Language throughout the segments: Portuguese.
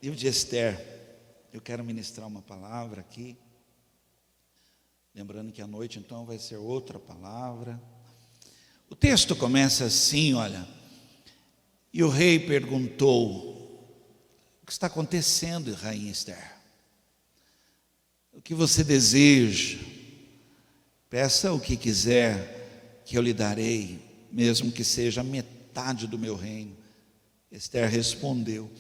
Livro de Esther. Eu quero ministrar uma palavra aqui. Lembrando que à noite então vai ser outra palavra. O texto começa assim, olha. E o rei perguntou: o que está acontecendo, rainha Esther? O que você deseja? Peça o que quiser, que eu lhe darei, mesmo que seja metade do meu reino. Esther respondeu: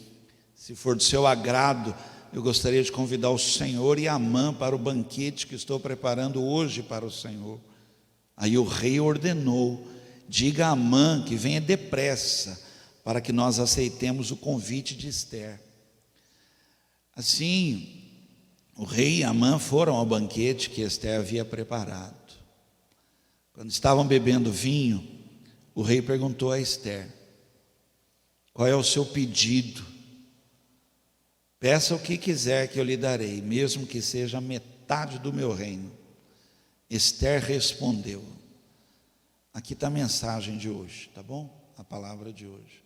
se for do seu agrado, eu gostaria de convidar o Senhor e Amã para o banquete que estou preparando hoje para o Senhor. Aí o rei ordenou: diga a Amã que venha depressa, para que nós aceitemos o convite de Esther. Assim, o rei e Amã foram ao banquete que Esther havia preparado. Quando estavam bebendo vinho, o rei perguntou a Esther: qual é o seu pedido? Peça o que quiser que eu lhe darei, mesmo que seja metade do meu reino. Esther respondeu. Aqui está a mensagem de hoje, tá bom? A palavra de hoje.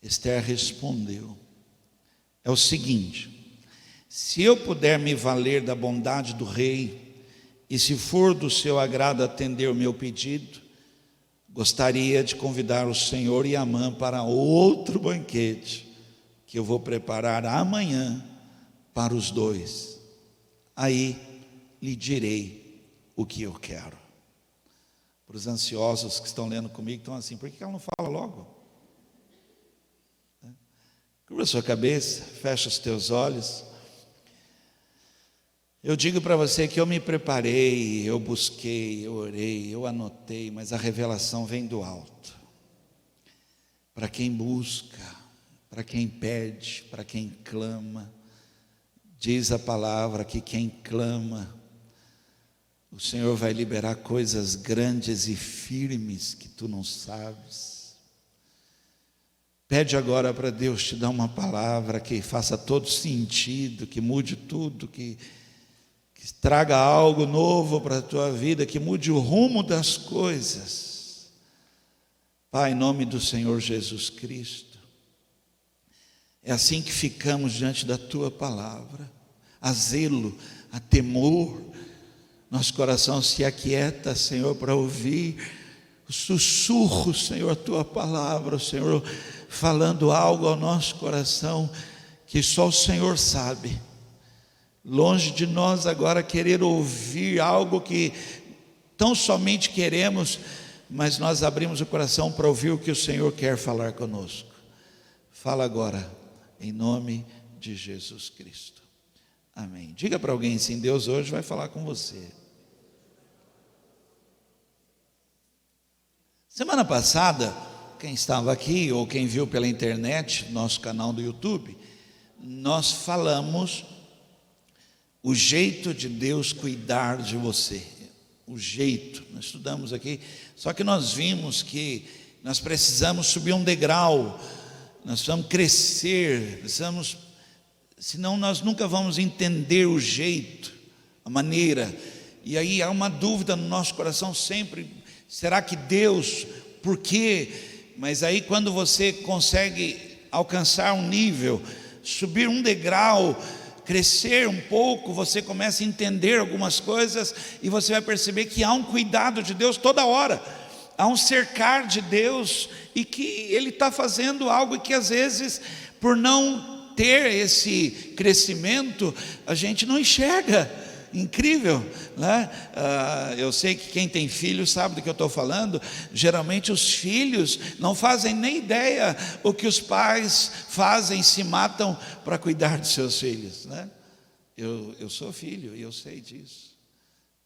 Esther respondeu. É o seguinte: se eu puder me valer da bondade do rei, e se for do seu agrado atender o meu pedido, gostaria de convidar o Senhor e Amã para outro banquete que eu vou preparar amanhã para os dois. Aí lhe direi o que eu quero. Para os ansiosos que estão lendo comigo, estão assim: por que ela não fala logo? Curva a sua cabeça, fecha os teus olhos. Eu digo para você que eu me preparei, eu busquei, eu orei, eu anotei, mas a revelação vem do alto. Para quem busca, para quem pede, para quem clama, diz a palavra que quem clama, o Senhor vai liberar coisas grandes e firmes que tu não sabes. Pede agora para Deus te dar uma palavra que faça todo sentido, que mude tudo, que traga algo novo para a tua vida, que mude o rumo das coisas. Pai, em nome do Senhor Jesus Cristo, é assim que ficamos diante da tua palavra. A zelo, a temor, nosso coração se aquieta, Senhor, para ouvir o sussurro, Senhor, a tua palavra, o Senhor falando algo ao nosso coração que só o Senhor sabe. Longe de nós agora querer ouvir algo que tão somente queremos, mas nós abrimos o coração para ouvir o que o Senhor quer falar conosco. Fala agora, em nome de Jesus Cristo. Amém. Diga para alguém assim: Deus hoje vai falar com você. Semana passada, quem estava aqui ou quem viu pela internet, nosso canal do YouTube, nós falamos o jeito de Deus cuidar de você. O jeito, nós estudamos aqui, só que nós vimos que nós precisamos subir um degrau, nós precisamos crescer, senão nós nunca vamos entender o jeito, a maneira. E aí há uma dúvida no nosso coração sempre: será que Deus, por quê? Mas aí quando você consegue alcançar um nível, subir um degrau, crescer um pouco, você começa a entender algumas coisas e você vai perceber que há um cuidado de Deus toda hora, há um cercar de Deus e que Ele está fazendo algo que às vezes, por não ter esse crescimento, a gente não enxerga. Incrível, né? Eu sei que quem tem filhos sabe do que eu estou falando. Geralmente os filhos não fazem nem ideia o que os pais fazem, se matam para cuidar de seus filhos, né? Eu sou filho e eu sei disso,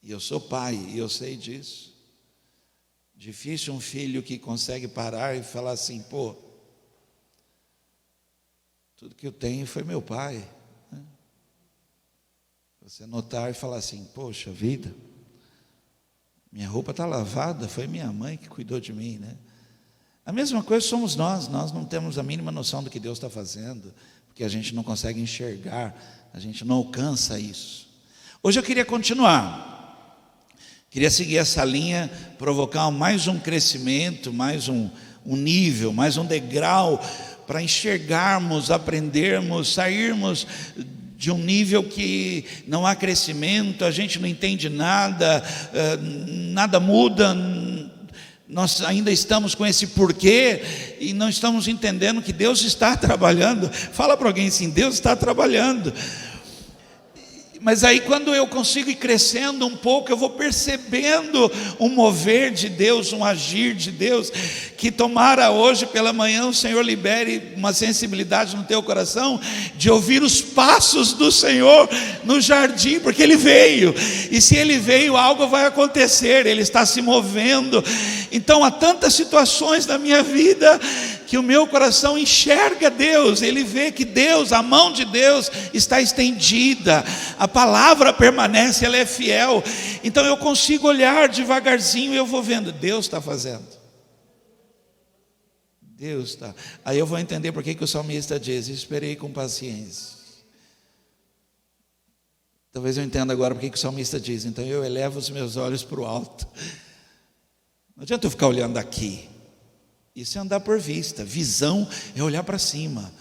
e eu sou pai e eu sei disso. Difícil um filho que consegue parar e falar assim: pô, tudo que eu tenho foi meu pai. Você notar e falar assim: poxa vida, minha roupa está lavada, foi minha mãe que cuidou de mim, né? A mesma coisa somos nós não temos a mínima noção do que Deus está fazendo, porque a gente não consegue enxergar, a gente não alcança isso. Hoje eu queria continuar, queria seguir essa linha, provocar mais um crescimento, mais um nível, mais um degrau, para enxergarmos, aprendermos, sairmos de um nível que não há crescimento, a gente não entende nada, nada muda, nós ainda estamos com esse porquê e não estamos entendendo que Deus está trabalhando. Fala para alguém assim: Deus está trabalhando. Mas aí quando eu consigo ir crescendo um pouco, eu vou percebendo um mover de Deus, um agir de Deus, que tomara hoje pela manhã o Senhor libere uma sensibilidade no teu coração, de ouvir os passos do Senhor no jardim, porque Ele veio, e se Ele veio, algo vai acontecer, Ele está se movendo. Então há tantas situações na minha vida, que o meu coração enxerga Deus, ele vê que Deus, a mão de Deus está estendida, a palavra permanece, ela é fiel. Então eu consigo olhar devagarzinho e eu vou vendo, Deus está fazendo, Deus está. Aí eu vou entender por que o salmista diz: esperei com paciência. Talvez eu entenda agora por que o salmista diz: então eu elevo os meus olhos para o alto. Não adianta eu ficar olhando aqui. Isso é andar por vista. Visão é olhar para cima.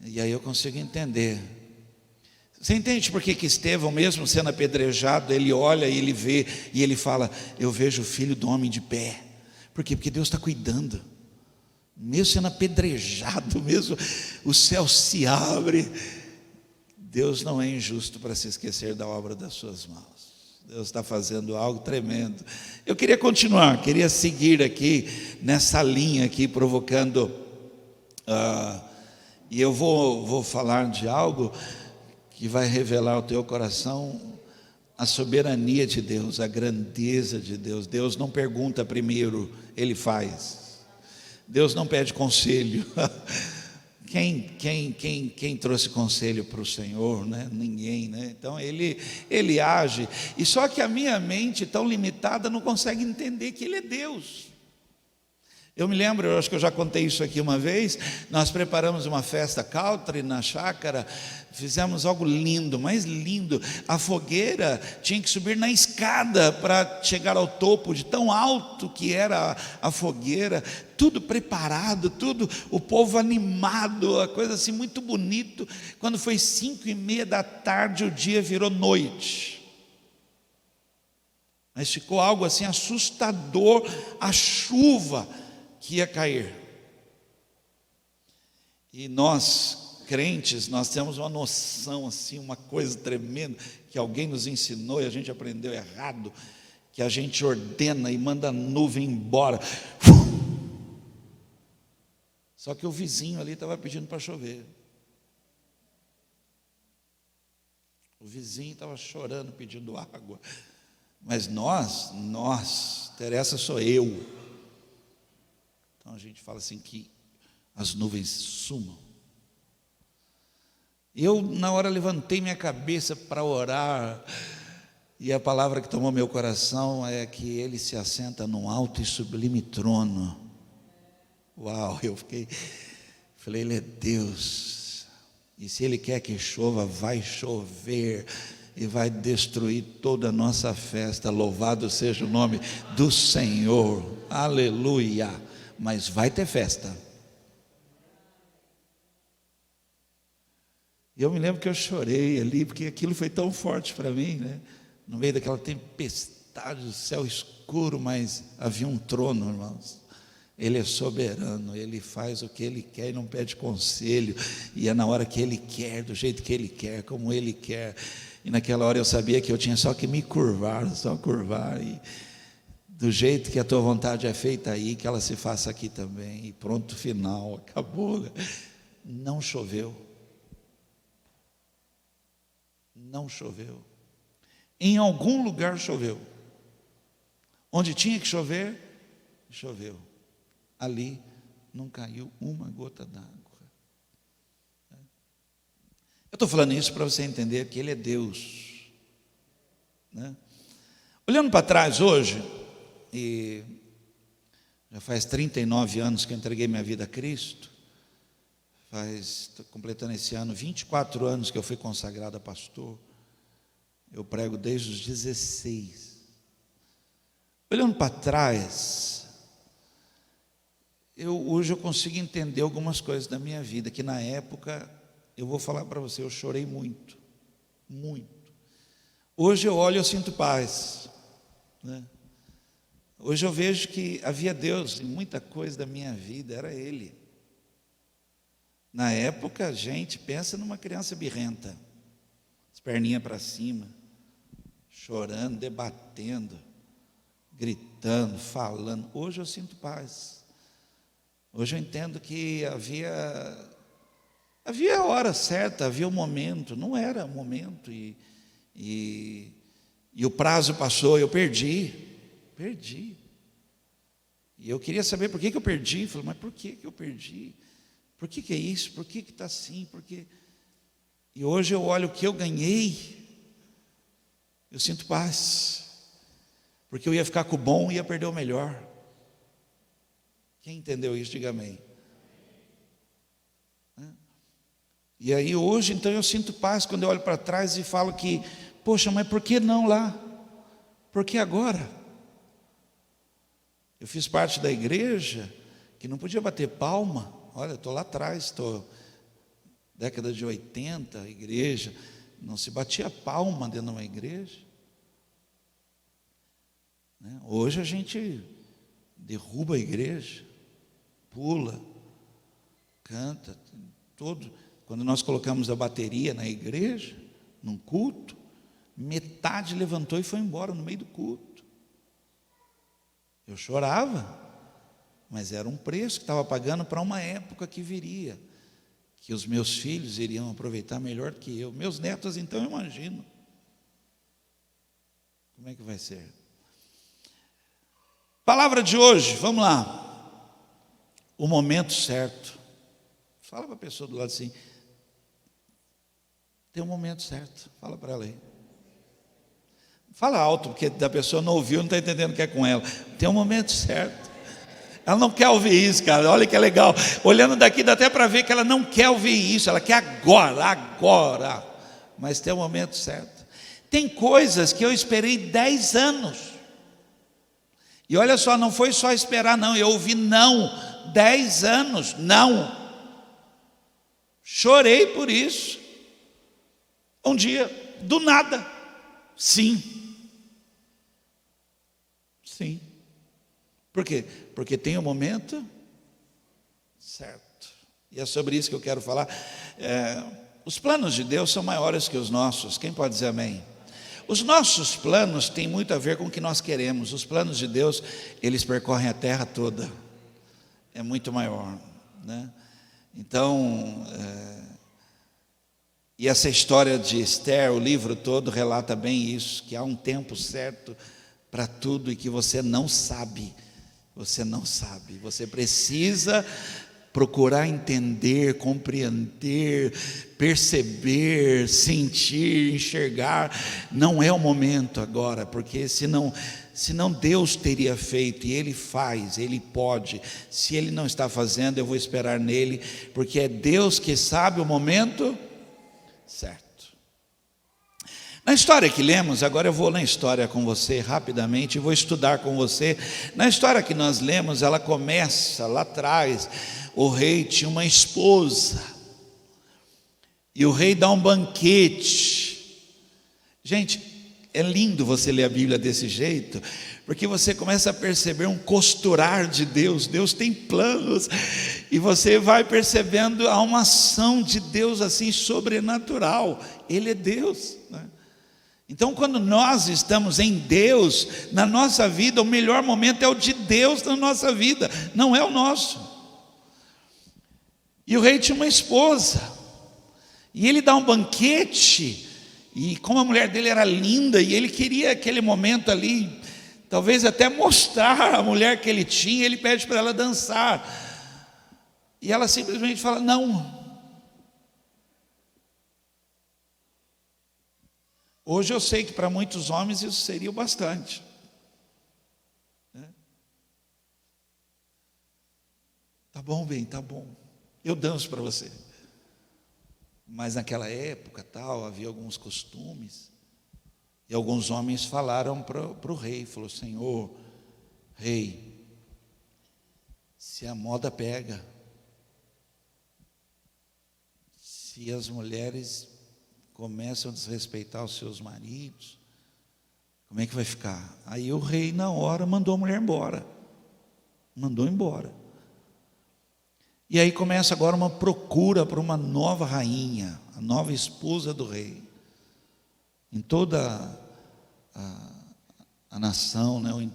E aí eu consigo entender. Você entende por que Estevão, mesmo sendo apedrejado, ele olha e ele vê, e ele fala: eu vejo o Filho do Homem de pé. Por quê? Porque Deus está cuidando. Mesmo sendo apedrejado, mesmo o céu se abre, Deus não é injusto para se esquecer da obra das suas mãos. Deus está fazendo algo tremendo. Eu queria continuar, queria seguir aqui nessa linha aqui, provocando, e eu vou falar de algo que vai revelar ao teu coração a soberania de Deus, a grandeza de Deus. Deus não pergunta primeiro, Ele faz. Deus não pede conselho. Quem trouxe conselho para o Senhor, né? Ninguém, né? Então ele age, e só que a minha mente tão limitada não consegue entender que Ele é Deus. Eu me lembro, eu acho que eu já contei isso aqui uma vez, nós preparamos uma festa country na chácara, fizemos algo lindo, mais lindo. A fogueira tinha que subir na escada para chegar ao topo, de tão alto que era a fogueira, tudo preparado, tudo, o povo animado, a coisa assim muito bonito. Quando foi 5:30 da tarde, o dia virou noite. Mas ficou algo assim assustador, a chuva que ia cair. E nós, crentes, nós temos uma noção assim, uma coisa tremenda, que alguém nos ensinou e a gente aprendeu errado, que a gente ordena e manda a nuvem embora. Só que o vizinho ali estava pedindo para chover. O vizinho estava chorando, pedindo água. Mas nós, Teresa sou eu. Então a gente fala assim que as nuvens sumam. Eu na hora levantei minha cabeça para orar, e a palavra que tomou meu coração é que Ele se assenta num alto e sublime trono. Uau, falei, Ele é Deus, e se Ele quer que chova, vai chover, e vai destruir toda a nossa festa. Louvado seja o nome do Senhor, aleluia. Mas vai ter festa. E eu me lembro que eu chorei ali, porque aquilo foi tão forte para mim, né? No meio daquela tempestade, o céu escuro, mas havia um trono, irmãos. Ele é soberano, Ele faz o que Ele quer e não pede conselho, e é na hora que Ele quer, do jeito que Ele quer, como Ele quer. E naquela hora eu sabia que eu tinha só que me curvar, e do jeito que a tua vontade é feita aí, que ela se faça aqui também. E pronto, final, acabou. Não choveu. Não choveu. Em algum lugar choveu. Onde tinha que chover, choveu. Ali não caiu uma gota d'água. Eu estou falando isso para você entender que Ele é Deus, né? Olhando para trás hoje, e já faz 39 anos que eu entreguei minha vida a Cristo. Estou completando esse ano 24 anos que eu fui consagrado a pastor. Eu prego desde os 16. Olhando para trás, hoje eu consigo entender algumas coisas da minha vida, que na época, eu vou falar para você, eu chorei muito, muito. Hoje eu olho e eu sinto paz, né? Hoje eu vejo que havia Deus em muita coisa da minha vida, era Ele. Na época, gente, pensa numa criança birrenta, as perninhas para cima, chorando, debatendo, gritando, falando. Hoje eu sinto paz. Hoje eu entendo que havia a hora certa, havia o momento, não era o momento, e o prazo passou, eu perdi. E eu queria saber por que eu perdi. Eu falei, mas por que eu perdi? Por que é isso? Por que está assim? Por quê? E hoje eu olho o que eu ganhei, eu sinto paz, porque eu ia ficar com o bom e ia perder o melhor. Quem entendeu isso, diga amém. E aí hoje, então, eu sinto paz quando eu olho para trás e falo que, poxa, mas por que não lá? Por que agora? Eu fiz parte da igreja que não podia bater palma. Olha, estou lá atrás, estou década de 80, igreja, não se batia palma dentro de uma igreja. Hoje a gente derruba a igreja, pula, canta, todo. Quando nós colocamos a bateria na igreja, num culto, metade levantou e foi embora no meio do culto. Eu chorava, mas era um preço que estava pagando para uma época que viria, que os meus filhos iriam aproveitar melhor do que eu. Meus netos, então, eu imagino. Como é que vai ser? Palavra de hoje, vamos lá. O momento certo. Fala para a pessoa do lado assim, tem um momento certo. Fala para ela aí. Fala alto, porque a pessoa não ouviu, não está entendendo o que é com ela. Tem um momento certo. Ela não quer ouvir isso, cara. Olha que é legal. Olhando daqui dá até para ver que ela não quer ouvir isso. Ela quer agora. Mas tem um momento certo. Tem coisas que eu esperei 10 anos. E olha só, não foi só esperar não. Eu ouvi não. 10 anos, não. Chorei por isso. Um dia, do nada, sim. Sim. Por quê? Porque tem um momento certo. E é sobre isso que eu quero falar. Os planos de Deus são maiores que os nossos. Quem pode dizer amém? Os nossos planos têm muito a ver com o que nós queremos. Os planos de Deus, eles percorrem a terra toda. É muito maior, né? Então, e essa história de Esther, o livro todo relata bem isso, que há um tempo certo para tudo e que você não sabe. Você não sabe. Você precisa procurar entender, compreender, perceber, sentir, enxergar. Não é o momento agora, porque senão Deus teria feito, e Ele faz, Ele pode. Se Ele não está fazendo, eu vou esperar nele, porque é Deus que sabe o momento certo. Na história que lemos, agora eu vou na história com você rapidamente, vou estudar com você. Na história que nós lemos, ela começa lá atrás. O rei tinha uma esposa, e o rei dá um banquete. Gente, é lindo você ler a Bíblia desse jeito, porque você começa a perceber um costurar de Deus. Deus tem planos, e você vai percebendo a uma ação de Deus assim sobrenatural. Ele é Deus, né? Então, quando nós estamos em Deus, na nossa vida, o melhor momento é o de Deus na nossa vida, não é o nosso. E o rei tinha uma esposa, e ele dá um banquete, e como a mulher dele era linda, e ele queria aquele momento ali, talvez até mostrar a mulher que ele tinha, ele pede para ela dançar, e ela simplesmente fala, não. Hoje eu sei que para muitos homens isso seria o bastante, né? Tá bom, bem, tá bom, eu danço para você. Mas naquela época havia alguns costumes, e alguns homens falaram para o rei, falou, Senhor, rei, se a moda pega, se as mulheres começam a desrespeitar os seus maridos, como é que vai ficar? Aí o rei, na hora, mandou a mulher embora. Mandou embora. E aí começa agora uma procura por uma nova rainha, a nova esposa do rei. Em toda a nação, né?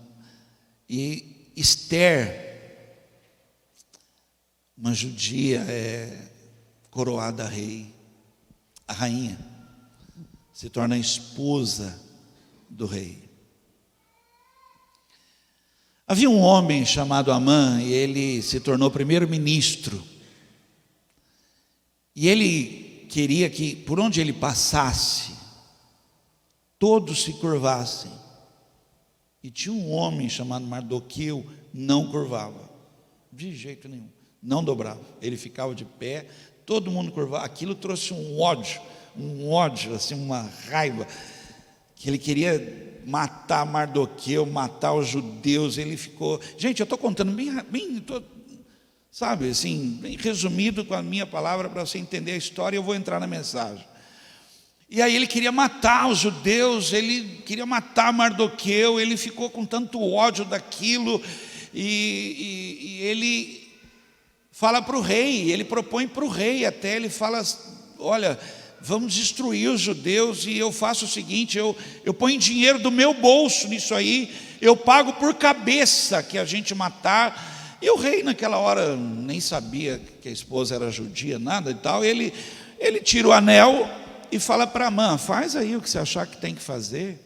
E Esther, uma judia, é coroada rei, a rainha, se torna a esposa do rei. Havia um homem chamado Amã, e ele se tornou primeiro-ministro. E ele queria que, por onde ele passasse, todos se curvassem. E tinha um homem chamado Mardoqueu, não curvava, de jeito nenhum, não dobrava. Ele ficava de pé, todo mundo curvava. Aquilo trouxe um ódio, assim, uma raiva, que ele queria matar Mardoqueu, matar os judeus. Ele ficou, gente, eu estou contando bem, sabe, assim, bem resumido com a minha palavra, para você entender a história. Eu vou entrar na mensagem. E aí ele queria matar os judeus, ele queria matar Mardoqueu, ele ficou com tanto ódio daquilo, e ele fala para o rei, ele propõe para o rei até, ele fala, olha, vamos destruir os judeus, e eu faço o seguinte, eu ponho dinheiro do meu bolso nisso aí, eu pago por cabeça que a gente matar. E o rei naquela hora nem sabia que a esposa era judia, nada e tal. Ele tira o anel e fala para Amã, faz aí o que você achar que tem que fazer.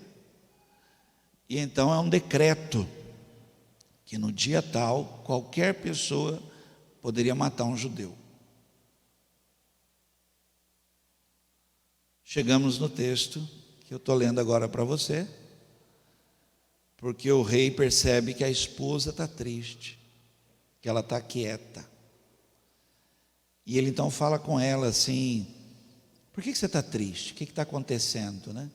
E então é um decreto que no dia tal qualquer pessoa poderia matar um judeu. Chegamos no texto que eu estou lendo agora para você, porque o rei percebe que a esposa está triste, que ela está quieta. E ele então fala com ela assim, por que você está triste? O que está acontecendo, né?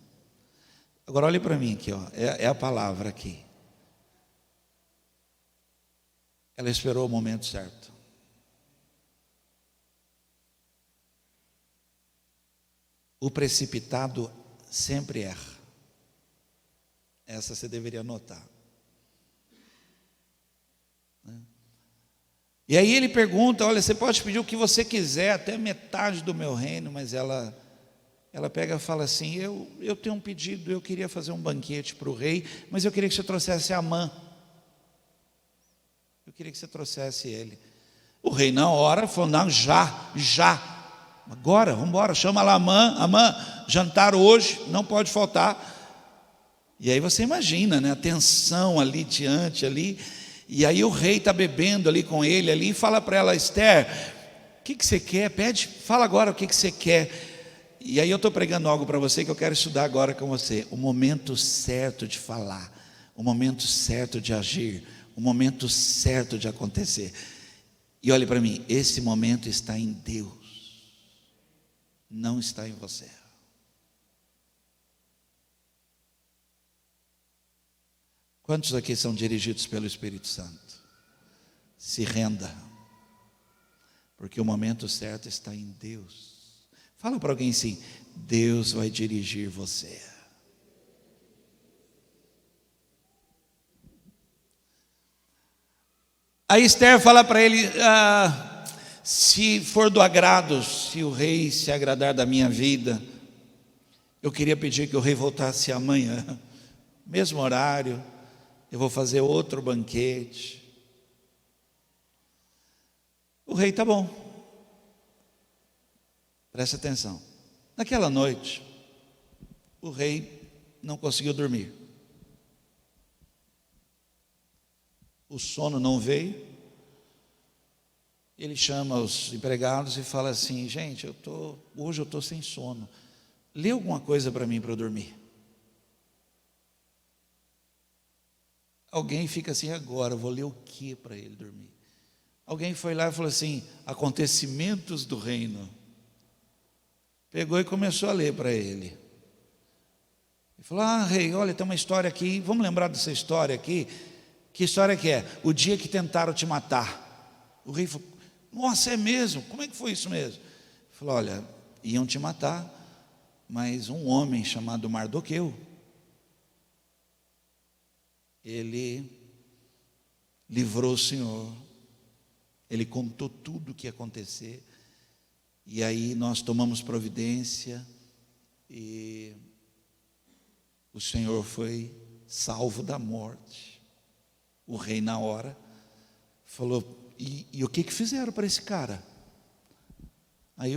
Agora olhe para mim aqui, ó, é a palavra aqui. Ela esperou o momento certo. O precipitado sempre erra. Essa você deveria notar. E aí ele pergunta, olha, você pode pedir o que você quiser, até metade do meu reino, mas ela pega e fala assim, eu tenho um pedido, eu queria fazer um banquete para o rei, mas eu queria que você trouxesse Amã. Eu queria que você trouxesse ele. O rei na hora falou, não, já, agora, vamos embora, chama lá Amã, jantar hoje, não pode faltar. E aí você imagina, né, a tensão ali diante, ali, e aí o rei está bebendo ali com ele, ali, e fala para ela, Esther, o que você quer? Pede, fala agora o que você quer. E aí eu estou pregando algo para você que eu quero estudar agora com você, o momento certo de falar, o momento certo de agir, o momento certo de acontecer. E olhe para mim, esse momento está em Deus, não está em você. Quantos aqui são dirigidos pelo Espírito Santo? Se renda, porque o momento certo está em Deus. Fala para alguém assim, Deus vai dirigir você. Aí Esther fala para ele, se for do agrado, se o rei se agradar da minha vida, eu queria pedir que o rei voltasse amanhã, mesmo horário, eu vou fazer outro banquete. O rei, tá bom. Presta atenção. Naquela noite, o rei não conseguiu dormir. O sono não veio. Ele chama os empregados e fala assim, gente, hoje eu estou sem sono. Lê alguma coisa para mim para eu dormir. Alguém fica assim, agora, eu vou ler o que para ele dormir? Alguém foi lá e falou assim, acontecimentos do reino. Pegou e começou a ler para ele. Ele falou, rei, olha, tem uma história aqui, vamos lembrar dessa história aqui? Que história que é? O dia que tentaram te matar. O rei falou: nossa, é mesmo? Como é que foi isso mesmo? Ele falou: olha, iam te matar, mas um homem chamado Mardoqueu, ele livrou o Senhor, ele contou tudo o que ia acontecer, e aí nós tomamos providência, e o Senhor foi salvo da morte. O rei, na hora, falou: e o que fizeram para esse cara? Aí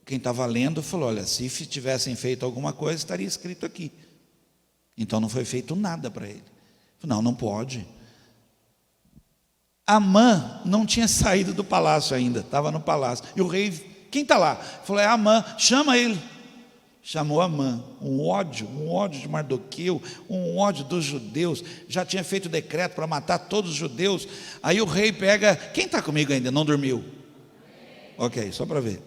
quem estava lendo falou: olha, se tivessem feito alguma coisa, estaria escrito aqui. Então não foi feito nada para ele. Falei: não pode. Amã não tinha saído do palácio ainda, estava no palácio. E o rei: quem está lá? Falou: é Amã, chama ele. Chamou Amã. Um ódio de Mardoqueu, um ódio dos judeus. Já tinha feito decreto para matar todos os judeus. Aí o rei pega: quem está comigo ainda? Não dormiu? Ok, só para ver.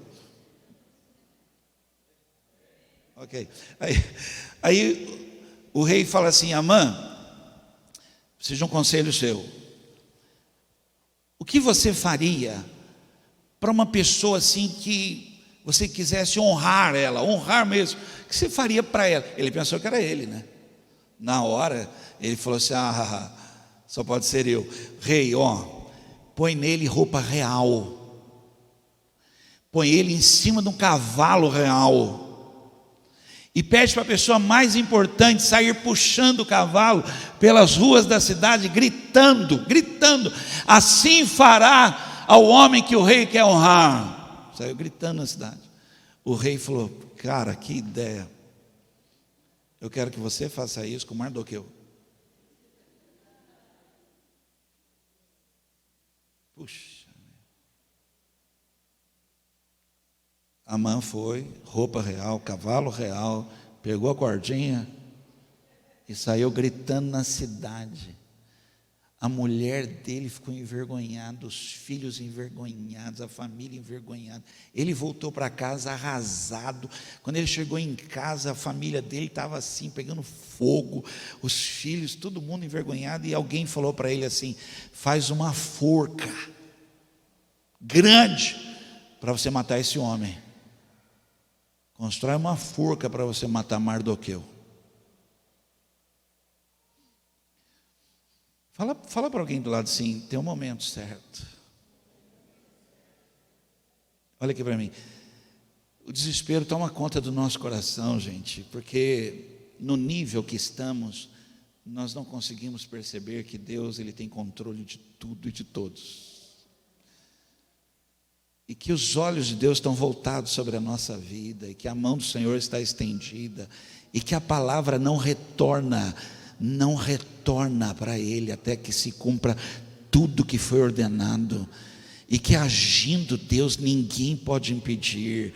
Ok. Aí o rei fala assim: Amã, preciso de um conselho seu. O que você faria para uma pessoa assim que você quisesse honrar ela, honrar mesmo? O que você faria para ela? Ele pensou que era ele, né? Na hora, ele falou assim: só pode ser eu. Rei, põe nele roupa real, põe ele em cima de um cavalo real, e pede para a pessoa mais importante sair puxando o cavalo pelas ruas da cidade, gritando, assim fará ao homem que o rei quer honrar. Saiu gritando na cidade. O rei falou: cara, que ideia, eu quero que você faça isso com Mardoqueu. Puxa. Amã foi, roupa real, cavalo real, pegou a cordinha e saiu gritando na cidade. A mulher dele ficou envergonhada, os filhos envergonhados, a família envergonhada. Ele voltou para casa arrasado. Quando ele chegou em casa, a família dele estava assim, pegando fogo, os filhos, todo mundo envergonhado. E alguém falou para ele assim: faz uma forca grande para você matar esse homem. Constrói uma forca para você matar Mardoqueu. Fala para alguém do lado assim: tem um momento certo. Olha aqui para mim. O desespero toma conta do nosso coração, gente, porque no nível que estamos, nós não conseguimos perceber que Deus, Ele tem controle de tudo e de todos. E que os olhos de Deus estão voltados sobre a nossa vida, e que a mão do Senhor está estendida, e que a palavra não retorna para Ele até que se cumpra tudo que foi ordenado, e que agindo Deus ninguém pode impedir.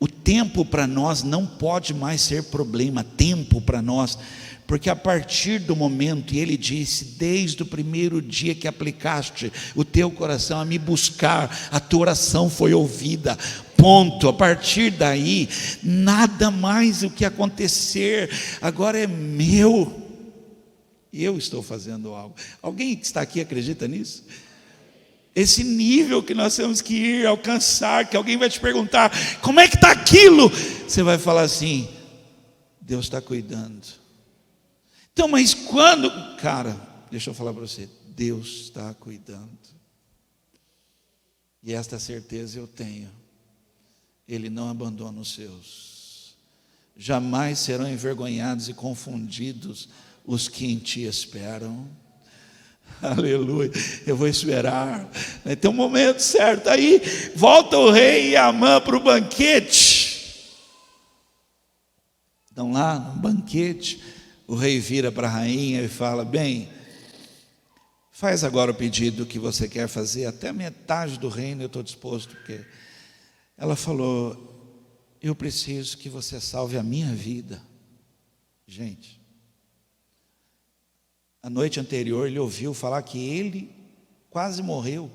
O tempo para nós não pode mais ser problema, tempo para nós, porque a partir do momento, e ele disse: desde o primeiro dia que aplicaste o teu coração a me buscar, a tua oração foi ouvida, ponto. A partir daí, nada mais o que acontecer, agora é meu, e eu estou fazendo algo. Alguém que está aqui acredita nisso? Esse nível que nós temos que ir alcançar, que alguém vai te perguntar: como é que está aquilo? Você vai falar assim: Deus está cuidando. Então, mas quando, cara, deixa eu falar para você, Deus está cuidando, e esta certeza eu tenho: Ele não abandona os seus, jamais serão envergonhados e confundidos os que em Ti esperam. Aleluia, eu vou esperar, vai ter um momento certo. Aí volta o rei e Amã para o banquete. Estão lá no banquete, o rei vira para a rainha e fala: bem, faz agora o pedido que você quer fazer, até metade do reino eu estou disposto. Porque ela falou: eu preciso que você salve a minha vida. Gente, a noite anterior ele ouviu falar que ele quase morreu.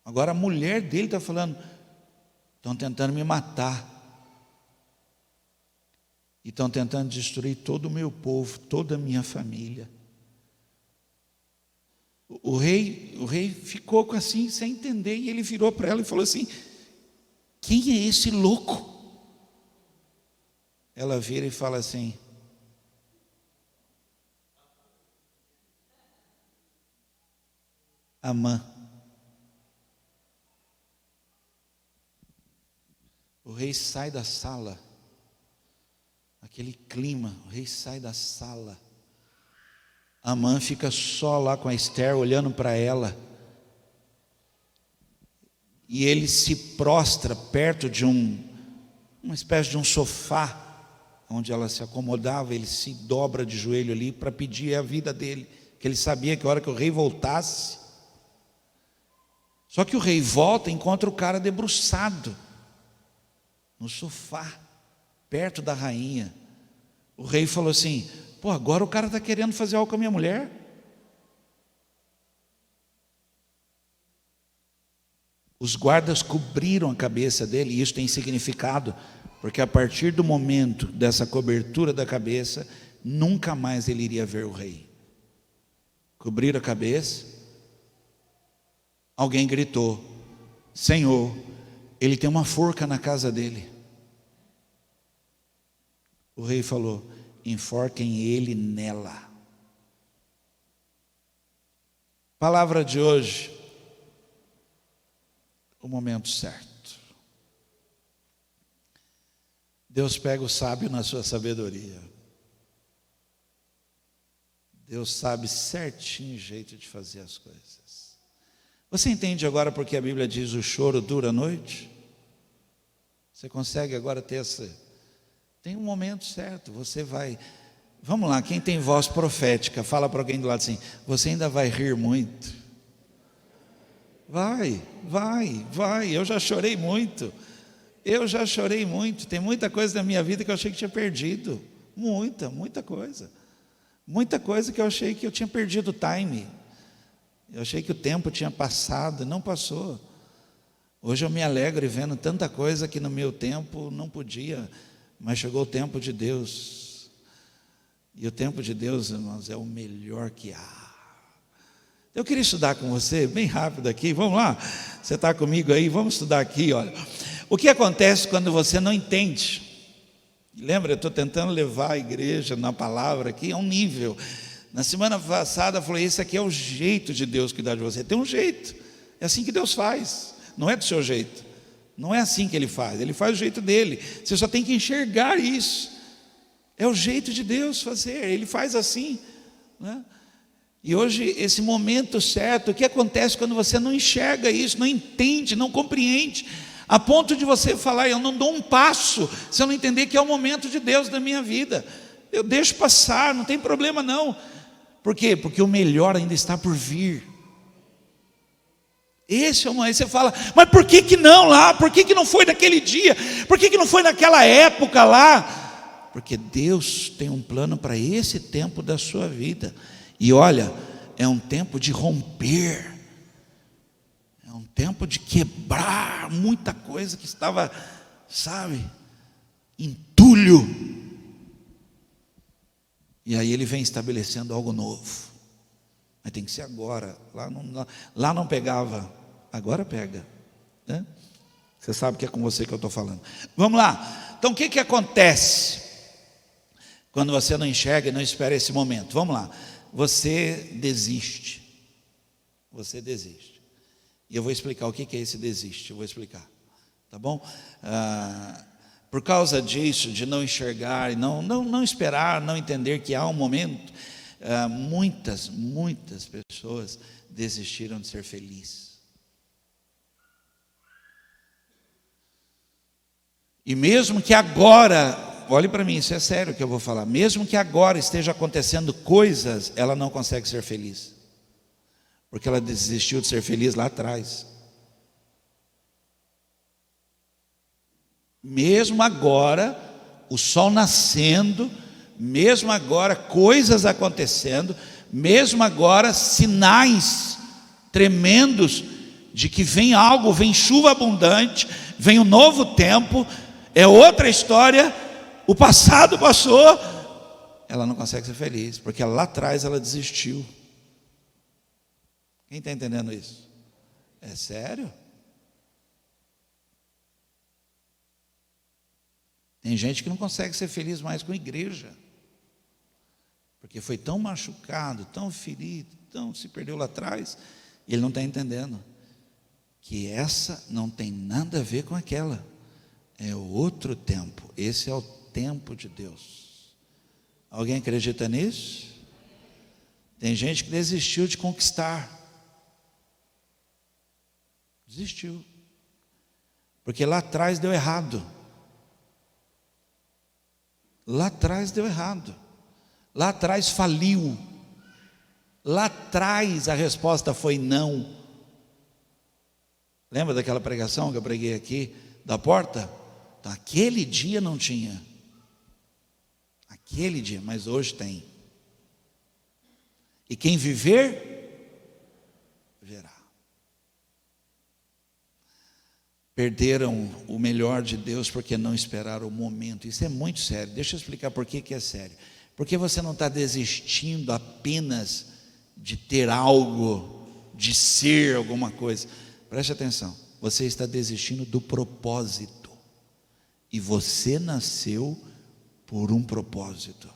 Agora a mulher dele está falando: estão tentando me matar, e estão tentando destruir todo o meu povo, toda a minha família. O rei ficou assim, sem entender, e ele virou para ela e falou assim: quem é esse louco? Ela vira e fala assim: Amã. O rei sai da sala, aquele clima, o rei sai da sala. Amã fica só lá com a Esther, olhando para ela. E ele se prostra perto de uma espécie de um sofá, onde ela se acomodava. Ele se dobra de joelho ali para pedir a vida dele, que ele sabia que a hora que o rei voltasse. Só que o rei volta e encontra o cara debruçado no sofá, perto da rainha. O rei falou assim: pô, agora o cara está querendo fazer algo com a minha mulher. Os guardas cobriram a cabeça dele, e isso tem significado, porque a partir do momento dessa cobertura da cabeça, nunca mais ele iria ver o rei. Cobriram a cabeça. Alguém gritou: Senhor, ele tem uma forca na casa dele. O rei falou: enforquem ele nela. Palavra de hoje: o momento certo. Deus pega o sábio na sua sabedoria. Deus sabe certinho o jeito de fazer as coisas. Você entende agora porque a Bíblia diz: o choro dura a noite? Você consegue agora ter essa... Tem um momento certo, você vai... Vamos lá, quem tem voz profética, fala para alguém do lado assim: você ainda vai rir muito. Vai, eu já chorei muito. Tem muita coisa na minha vida que eu achei que tinha perdido. Muita coisa. Muita coisa que eu achei que eu tinha perdido o time. Eu achei que o tempo tinha passado, não passou. Hoje eu me alegro vendo tanta coisa que no meu tempo não podia, mas chegou o tempo de Deus. E o tempo de Deus, irmãos, é o melhor que há. Eu queria estudar com você, bem rápido aqui, vamos lá? Você está comigo aí? Vamos estudar aqui, olha. O que acontece quando você não entende? Lembra, eu estou tentando levar a igreja na palavra aqui a um nível. Na semana passada eu falei: esse aqui é o jeito de Deus cuidar de você. Tem um jeito, é assim que Deus faz, não é do seu jeito. Não é assim que Ele faz do jeito dele. Você só tem que enxergar isso. É o jeito de Deus fazer, Ele faz assim, né? E hoje, esse momento certo, o que acontece quando você não enxerga isso, não entende, não compreende, a ponto de você falar: eu não dou um passo, se eu não entender que é o momento de Deus na minha vida. Eu deixo passar, não tem problema não. Por quê? Porque o melhor ainda está por vir. Esse é o momento. Você fala: mas por que não lá? Por que não foi naquele dia? Por que não foi naquela época lá? Porque Deus tem um plano para esse tempo da sua vida. E olha, é um tempo de romper, é um tempo de quebrar muita coisa que estava, sabe, entulho. E aí Ele vem estabelecendo algo novo. Mas tem que ser agora. Lá não pegava, agora pega, né? Você sabe que é com você que eu estou falando. Vamos lá. Então o que acontece quando você não enxerga e não espera esse momento? Vamos lá. Você desiste. E eu vou explicar o que é esse desiste. Eu vou explicar, tá bom? Por causa disso, de não enxergar, não esperar, não entender que há um momento, muitas pessoas desistiram de ser felizes. E mesmo que agora, olhe para mim, isso é sério que eu vou falar, mesmo que agora esteja acontecendo coisas, ela não consegue ser feliz, porque ela desistiu de ser feliz lá atrás. Mesmo agora, o sol nascendo, mesmo agora, coisas acontecendo, mesmo agora, sinais tremendos de que vem algo, vem chuva abundante, vem um novo tempo, é outra história. O passado passou, ela não consegue ser feliz, porque lá atrás ela desistiu. Quem está entendendo isso? É sério? Tem gente que não consegue ser feliz mais com a igreja, porque foi tão machucado, tão ferido, tão se perdeu lá atrás, e ele não está entendendo que essa não tem nada a ver com aquela, é outro tempo. Esse é o tempo de Deus. Alguém acredita nisso? Tem gente que desistiu de conquistar, desistiu, porque lá atrás deu errado. Lá atrás deu errado, lá atrás faliu, lá atrás a resposta foi não. Lembra daquela pregação que eu preguei aqui, da porta? Então, aquele dia não tinha, aquele dia, mas hoje tem. E quem viver, verá. Perderam o melhor de Deus porque não esperaram o momento. Isso é muito sério. Deixa eu explicar por que é sério. Porque você não está desistindo apenas de ter algo, de ser alguma coisa. Preste atenção. Você está desistindo do propósito. E você nasceu por um propósito.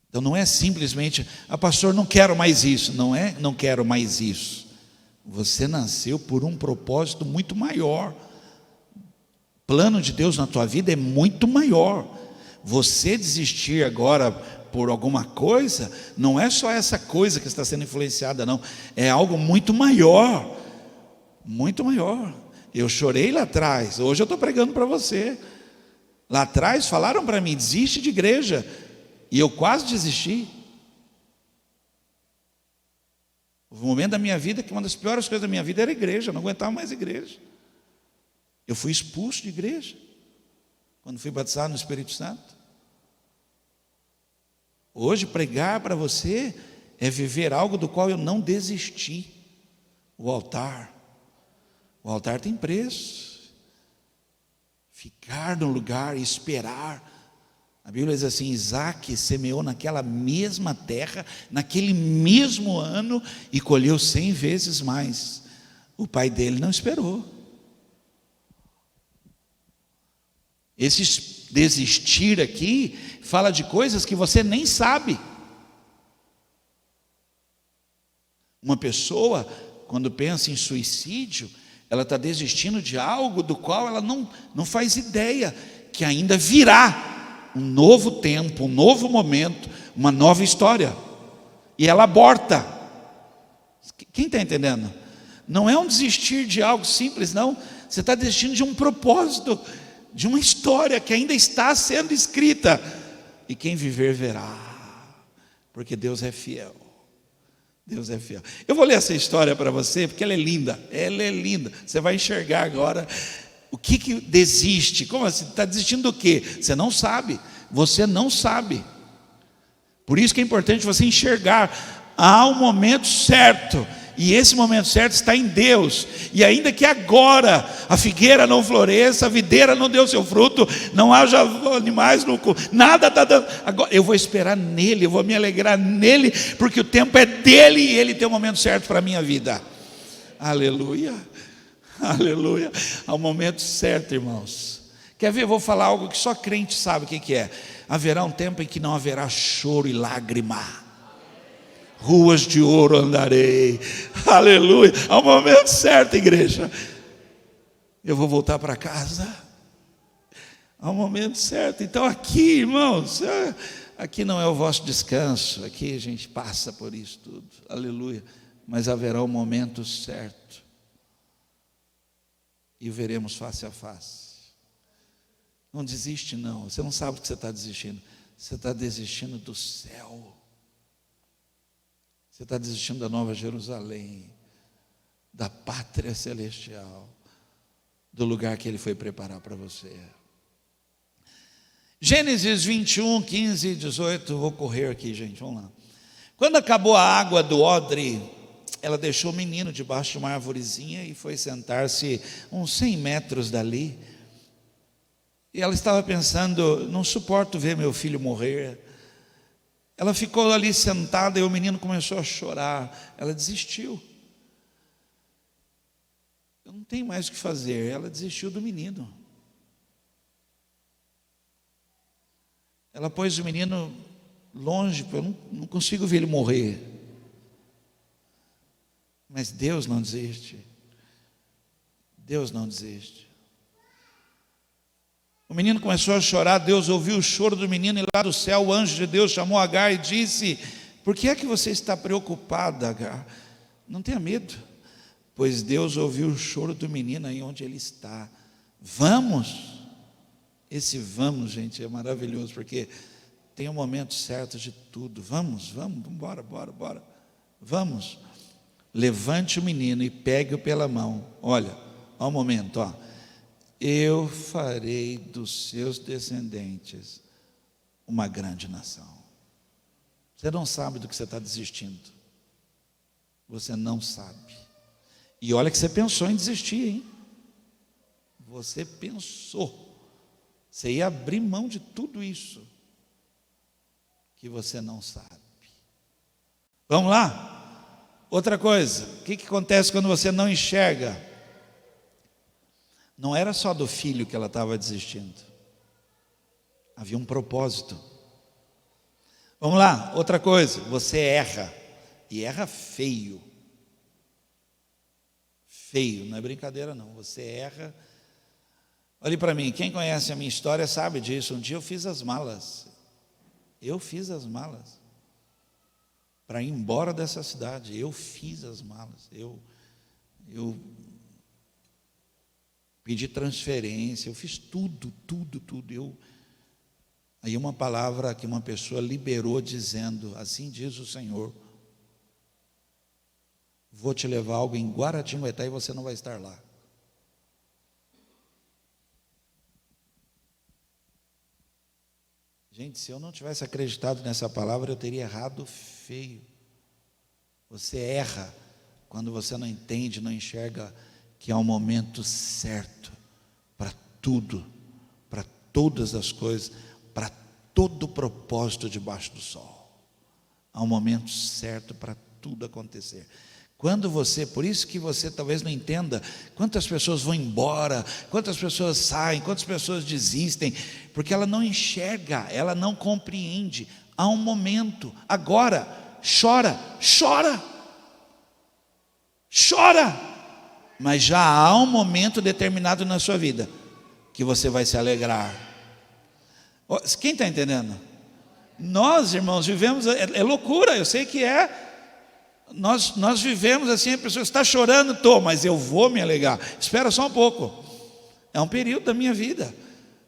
Então não é simplesmente, pastor, não quero mais isso. Não é, não quero mais isso. Você nasceu por um propósito muito maior. O plano de Deus na tua vida é muito maior. Você desistir agora por alguma coisa, não é só essa coisa que está sendo influenciada, não. É algo muito maior. Muito maior. Eu chorei lá atrás, hoje eu estou pregando para você. Lá atrás falaram para mim, desiste de igreja. E eu quase desisti. Houve um momento da minha vida que uma das piores coisas da minha vida era a igreja, eu não aguentava mais a igreja. Eu fui expulso de igreja quando fui batizado no Espírito Santo. Hoje pregar para você é viver algo do qual eu não desisti. O altar tem preço. Ficar no lugar e esperar. A Bíblia diz assim, Isaac semeou naquela mesma terra, naquele mesmo ano, e colheu 100 vezes mais. O pai dele não esperou. Esse desistir aqui, fala de coisas que você nem sabe. Uma pessoa, quando pensa em suicídio, ela está desistindo de algo do qual ela não faz ideia, que ainda virá. Um novo tempo, um novo momento, uma nova história. E ela aborta. Quem está entendendo? Não é um desistir de algo simples, não. Você está desistindo de um propósito, de uma história que ainda está sendo escrita. E quem viver verá. Porque Deus é fiel. Deus é fiel. Eu vou ler essa história para você, porque ela é linda. Ela é linda. Você vai enxergar agora. O que desiste? Como assim? Está desistindo do quê? Você não sabe. Você não sabe. Por isso que é importante você enxergar. Há um momento certo. E esse momento certo está em Deus. E ainda que agora a figueira não floresça, a videira não deu seu fruto, não haja animais, nada está dando. Agora, eu vou esperar nele, eu vou me alegrar nele, porque o tempo é dele e ele tem o momento certo para a minha vida. Aleluia. Aleluia, ao momento certo, irmãos. Quer ver? Eu vou falar algo que só crente sabe o que é. Haverá um tempo em que não haverá choro e lágrima. Ruas de ouro andarei. Aleluia, ao momento certo, igreja. Eu vou voltar para casa ao momento certo. Então aqui, irmãos, aqui não é o vosso descanso. Aqui a gente passa por isso tudo. Aleluia, mas haverá um momento certo. E o veremos face a face. Não desiste não, você não sabe do que você está desistindo. Você está desistindo do céu. Você está desistindo da Nova Jerusalém, da pátria celestial, do lugar que Ele foi preparar para você. Gênesis 21, 15 e 18, vou correr aqui, gente, vamos lá. Quando acabou a água do odre, ela deixou o menino debaixo de uma arvorezinha e foi sentar-se uns 100 metros dali. E ela estava pensando, não suporto ver meu filho morrer. Ela ficou ali sentada e o menino começou a chorar. Ela desistiu. Eu não tenho mais o que fazer. Ela desistiu do menino. Ela pôs o menino longe, eu não consigo ver ele morrer. Mas Deus não desiste. Deus não desiste. O menino começou a chorar, Deus ouviu o choro do menino e lá do céu o anjo de Deus chamou Agar e disse: por que é que você está preocupada, Agar? Não tenha medo, pois Deus ouviu o choro do menino aí onde ele está. Vamos. Esse vamos, gente, é maravilhoso, porque tem um momento certo de tudo. Vamos, bora. Vamos. Levante o menino e pegue-o pela mão. Olha o momento, ó. Eu farei dos seus descendentes uma grande nação. Você não sabe do que você está desistindo. Você não sabe. E olha que você pensou em desistir, hein? Você pensou. Você ia abrir mão de tudo isso que você não sabe. Vamos lá? Outra coisa, o que acontece quando você não enxerga? Não era só do filho que ela estava desistindo. Havia um propósito. Vamos lá, outra coisa, você erra. E erra feio. Feio, não é brincadeira não. Você erra. Olhe para mim, quem conhece a minha história sabe disso. Um dia eu fiz as malas. Para ir embora dessa cidade. Eu fiz as malas. Eu pedi transferência, eu fiz tudo. Aí uma palavra que uma pessoa liberou dizendo: assim diz o Senhor, vou te levar algo em Guaratinguetá e você não vai estar lá. Gente, se eu não tivesse acreditado nessa palavra, eu teria errado feio. Você erra quando você não entende, não enxerga que há um momento certo para tudo, para todas as coisas, para todo o propósito debaixo do sol. Há um momento certo para tudo acontecer. Quando você, por isso que você talvez não entenda quantas pessoas vão embora, quantas pessoas saem, quantas pessoas desistem, porque ela não enxerga, ela não compreende. Há um momento, agora, chora, mas já há um momento determinado na sua vida que você vai se alegrar. Quem está entendendo? Nós, irmãos, vivemos, é loucura, eu sei que é. Nós vivemos assim, a pessoa está chorando, mas eu vou me alegrar. Espera só um pouco. É um período da minha vida,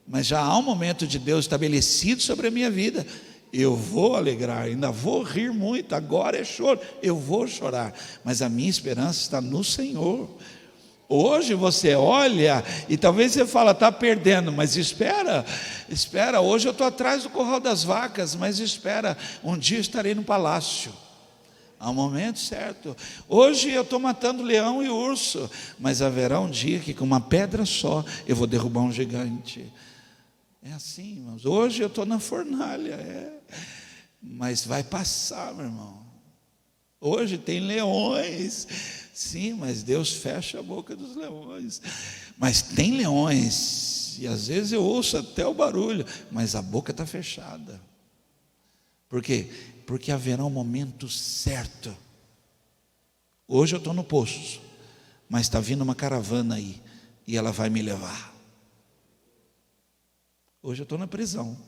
mas já há um momento de Deus estabelecido sobre a minha vida. Eu vou alegrar, ainda vou rir muito. Agora é choro, eu vou chorar, mas a minha esperança está no Senhor. Hoje você olha e talvez você fala, está perdendo, mas espera, hoje eu estou atrás do curral das vacas, mas espera, um dia estarei no palácio. Há um momento certo. Hoje eu estou matando leão e urso, mas haverá um dia que com uma pedra só eu vou derrubar um gigante. É assim, irmãos. Hoje eu estou na fornalha, mas vai passar, meu irmão. Hoje tem leões, sim, mas Deus fecha a boca dos leões. Mas tem leões, e às vezes eu ouço até o barulho, mas a boca está fechada. Por quê? Porque haverá um momento certo. Hoje eu estou no poço, mas está vindo uma caravana aí, e ela vai me levar. Hoje eu estou na prisão,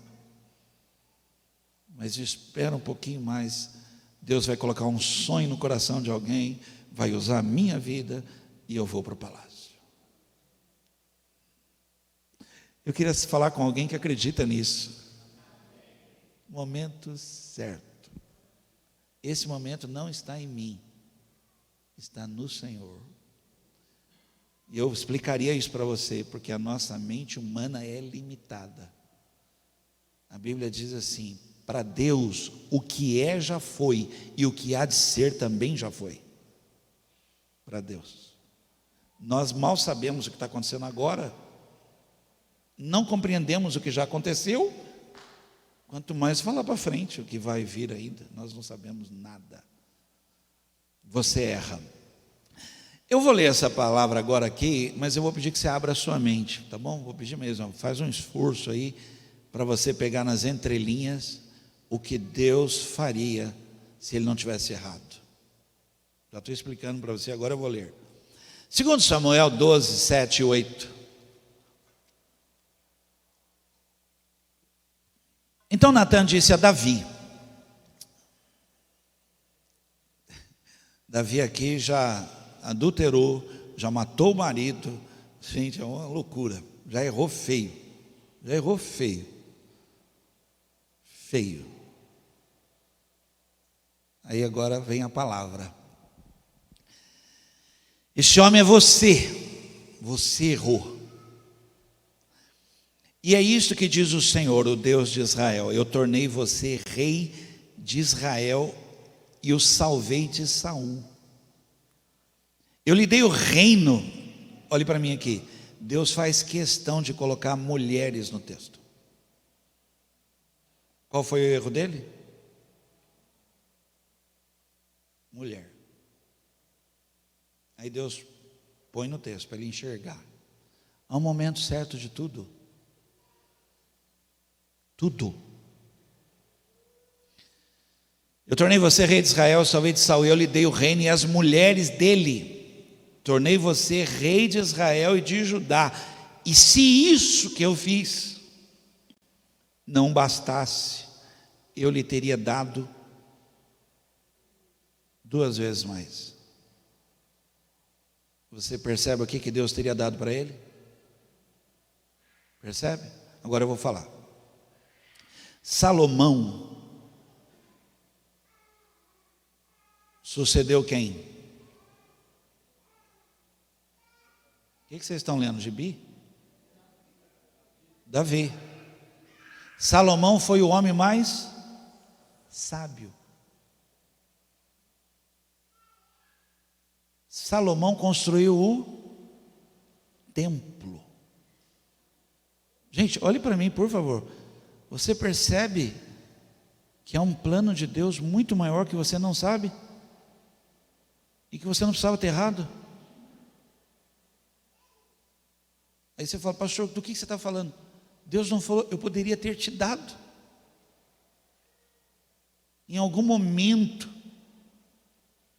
mas espera um pouquinho mais. Deus vai colocar um sonho no coração de alguém, vai usar a minha vida e eu vou para o palácio. Eu queria falar com alguém que acredita nisso. Momento certo. Esse momento não está em mim, está no Senhor. E eu explicaria isso para você, porque a nossa mente humana é limitada. A Bíblia diz assim: para Deus, o que é já foi, e o que há de ser também já foi. Para Deus. Nós mal sabemos o que está acontecendo agora, não compreendemos o que já aconteceu. Quanto mais falar para frente o que vai vir ainda, nós não sabemos nada. Você erra. Eu vou ler essa palavra agora aqui, mas eu vou pedir que você abra a sua mente, tá bom? Vou pedir mesmo, faz um esforço aí para você pegar nas entrelinhas o que Deus faria se Ele não tivesse errado. Já estou explicando para você, agora eu vou ler. 2 Samuel 12, 7 e 8. Então Natã disse a Davi. Davi aqui já adulterou, já matou o marido. Gente, é uma loucura. Já errou feio. Já errou feio. Feio. Aí agora vem a palavra. Este homem é você. Você errou. E é isso que diz o Senhor, o Deus de Israel: eu tornei você rei de Israel e o salvei de Saul. Eu lhe dei o reino. Olhe para mim aqui. Deus faz questão de colocar mulheres no texto. Qual foi o erro dele? Mulher. Aí Deus põe no texto para ele enxergar. Há um momento certo de tudo. Tudo. Eu tornei você rei de Israel, salvei de Saul, eu lhe dei o reino e as mulheres dele. Tornei você rei de Israel e de Judá. E se isso que eu fiz não bastasse, eu lhe teria dado 2 vezes mais. Você percebe o que Deus teria dado para ele? Percebe? Agora eu vou falar. Salomão sucedeu quem? O que vocês estão lendo? Gibi? Davi. Salomão foi o homem mais sábio. Salomão construiu o templo. Gente, olhe para mim, por favor. Você percebe que há um plano de Deus muito maior que você não sabe? E que você não precisava ter errado? Aí você fala: pastor, do que você está falando? Deus não falou, eu poderia ter te dado. Em algum momento,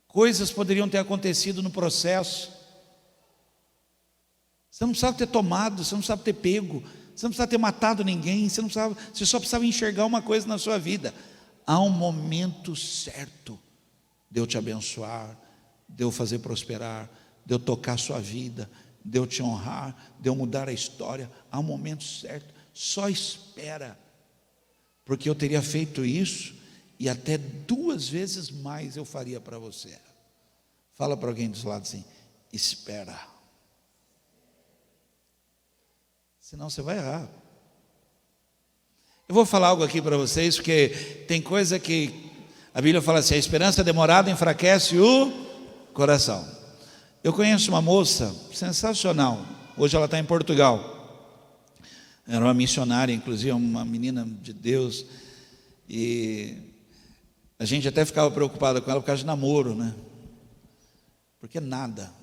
coisas poderiam ter acontecido no processo. Você não precisava ter tomado, você não precisava ter pego, você não precisava ter matado ninguém, você só precisava enxergar uma coisa na sua vida. Há um momento certo de eu te abençoar, de eu fazer prosperar, de eu tocar a sua vida, de eu te honrar, de eu mudar a história. Há um momento certo, só espera, porque eu teria feito isso e até 2 vezes mais eu faria para você. Fala para alguém dos lados assim: espera. Senão você vai errar. Eu vou falar algo aqui para vocês, porque tem coisa que a Bíblia fala assim: a esperança demorada enfraquece o coração. Eu conheço uma moça sensacional, hoje ela está em Portugal. Era uma missionária, inclusive uma menina de Deus, e a gente até ficava preocupado com ela por causa de namoro, né? Porque nada.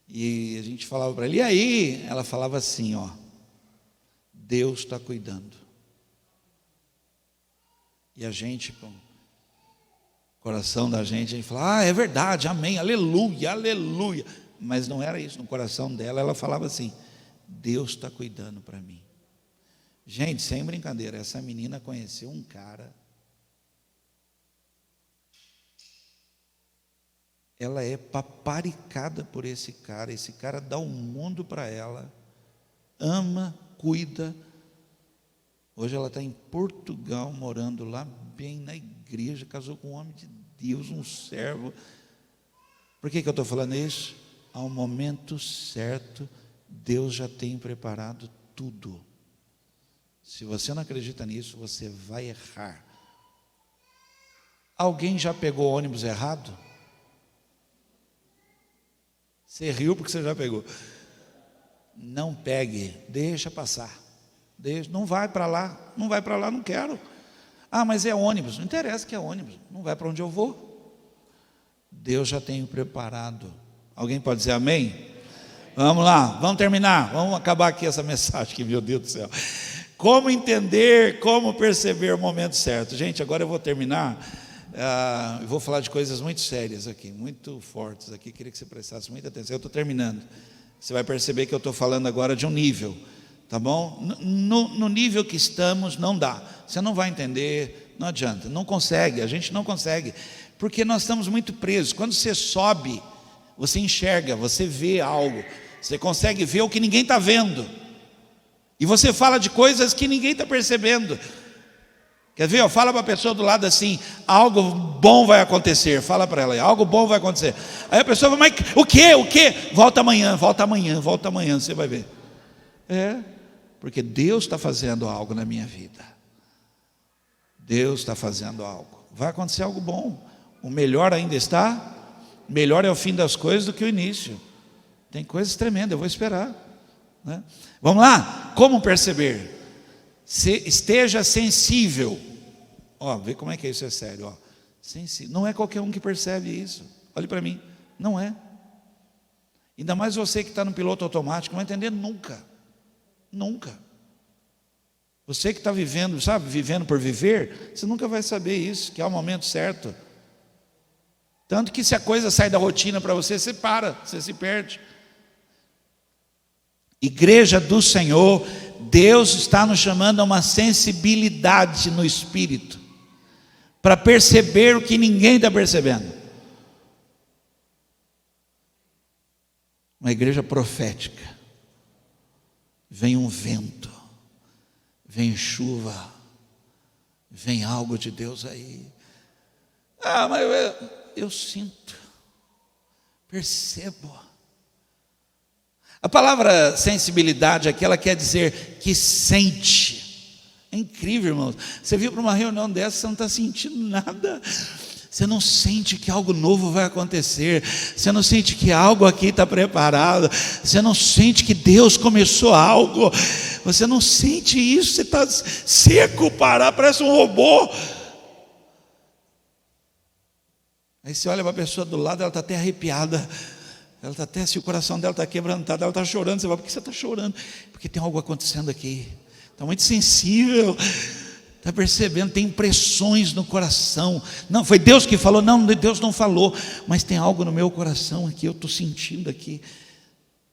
E a gente falava para ela, e aí? Ela falava assim, ó: Deus está cuidando. E a gente, com o coração da gente, a gente fala: é verdade, amém, aleluia, aleluia. Mas não era isso, no coração dela ela falava assim: Deus está cuidando para mim. Gente, sem brincadeira, essa menina conheceu um cara, ela é paparicada por esse cara dá o mundo para ela, ama, cuida. Hoje ela está em Portugal, morando lá bem na igreja, casou com um homem de Deus, um servo. Por que eu estou falando isso? Ao momento certo, Deus já tem preparado tudo. Se você não acredita nisso, você vai errar. Alguém já pegou ônibus errado? Você riu porque você já pegou. Não pegue, deixa passar. Deixa, não vai para lá, não vai para lá, não quero. Ah, mas é ônibus, não interessa que é ônibus, não vai para onde eu vou. Deus já tem preparado. Alguém pode dizer amém? Vamos lá, vamos terminar, vamos acabar aqui essa mensagem aqui, meu Deus do céu. Como entender, como perceber o momento certo. Gente, agora eu vou terminar, eu vou falar de coisas muito sérias aqui, muito fortes aqui, queria que você prestasse muita atenção. Eu estou terminando, você vai perceber que eu estou falando agora de um nível, tá bom? No nível que estamos não dá, você não vai entender, não adianta, não consegue, a gente não consegue, porque nós estamos muito presos. Quando você sobe, você enxerga, você vê algo, você consegue ver o que ninguém está vendo, e você fala de coisas que ninguém está percebendo. Quer ver? Fala para a pessoa do lado assim: algo bom vai acontecer. Fala para ela: algo bom vai acontecer. Aí a pessoa fala: mas o quê? O quê? Volta amanhã, volta amanhã, volta amanhã, você vai ver. Porque Deus está fazendo algo na minha vida. Deus está fazendo algo. Vai acontecer algo bom. O melhor ainda está. Melhor é o fim das coisas do que o início. Tem coisas tremendas, eu vou esperar, né? Vamos lá? Como perceber? Esteja sensível. Vê como é que isso é sério. Sensível. Não é qualquer um que percebe isso. Olhe para mim, não é. Ainda mais você que está no piloto automático, não vai entender nunca. Nunca. Você que está vivendo, sabe, vivendo por viver, você nunca vai saber isso, que é o momento certo. Tanto que se a coisa sai da rotina para você, você para, você se perde. Igreja do Senhor, Deus está nos chamando a uma sensibilidade no espírito, para perceber o que ninguém está percebendo. Uma igreja profética. Vem um vento, vem chuva, vem algo de Deus aí. Mas eu sinto, percebo. A palavra sensibilidade aqui, ela quer dizer que sente. É incrível, irmãos. Você viu para uma reunião dessa, você não está sentindo nada. Você não sente que algo novo vai acontecer. Você não sente que algo aqui está preparado. Você não sente que Deus começou algo. Você não sente isso. Você está seco, parece um robô. Aí você olha para a pessoa do lado, ela está até arrepiada. Ela está até, se o coração dela está quebrantado, ela está chorando. Você fala: por que você está chorando? Porque tem algo acontecendo aqui. Está muito sensível. Está percebendo? Tem impressões no coração. Não, foi Deus que falou? Não, Deus não falou. Mas tem algo no meu coração aqui, eu estou sentindo aqui.